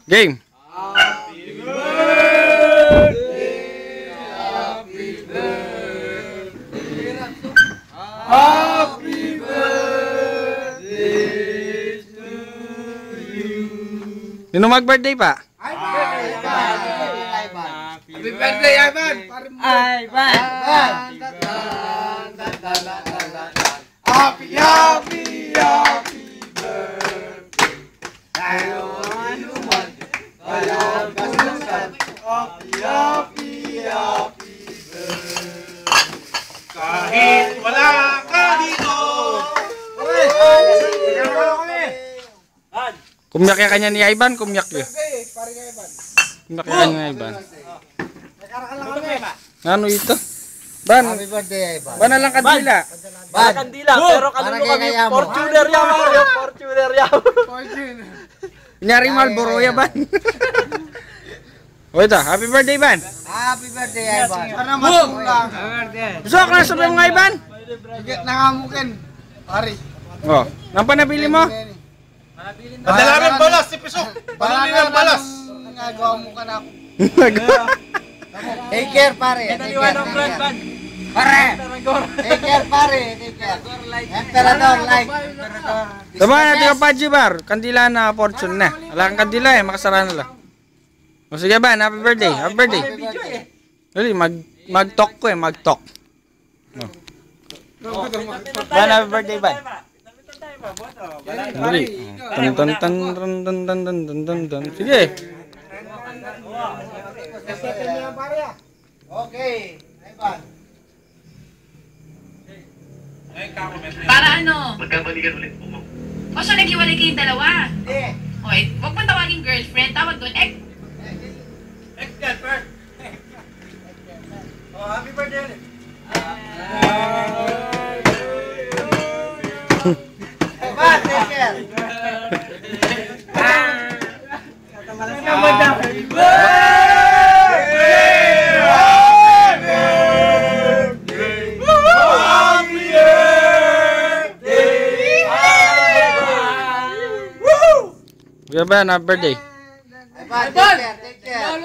Game. Happy birthday, happy birthday, happy birthday to you. Sino mag-birthday pa? Happy birthday, Ivan! Ivan! Happy, happy, happy birthday! Happy, happy, happy birthday! Kahit wala ka dito! Kumyak ya kanya ni Ivan, kumyak ya. Kumyak ya kanya ni Ivan. Ano ito? Ban, Happy birthday, Ivan. ban na lang kandila. Ban! Kandila, pero kanino kami Fortuner yan, Mario. Fortuner yan. Kunyari Marlboro ya, Ban. O ito, happy birthday, Ban. Happy birthday, Ivan. Sana matulang! Gusto ko na sabihin mga Ivan? Higit nangamukin! Pari! O, nang panabili mo? Madalamin balas si Pisok! Panuli ng balas! Nagawa mo ka na ako. Take care, pare. Take care. Pare. Take care, pare. Take care. Emperador, like. Tama natin ka Paji Bar. Kandila na fortune na. Wala kang kandila eh, makasara na lang. O sige Ban, happy birthday. Happy birthday. Dali, mag-talk ko eh, mag-talk. Ban, happy birthday, Ban. Dali. Tan. Sige. Okay. Ivan. Para ano? Magkabalikan ulit po mo. O siya naghiwalay kayong dalawa? Hindi. Okay, huwag mo tawagin girlfriend. Tawag doon, Ex-girlfriend! Oh, happy birthday ulit! Ivan, take care. Happy birthday! Sige Ban, happy birthday. Ivan, take care. Take care.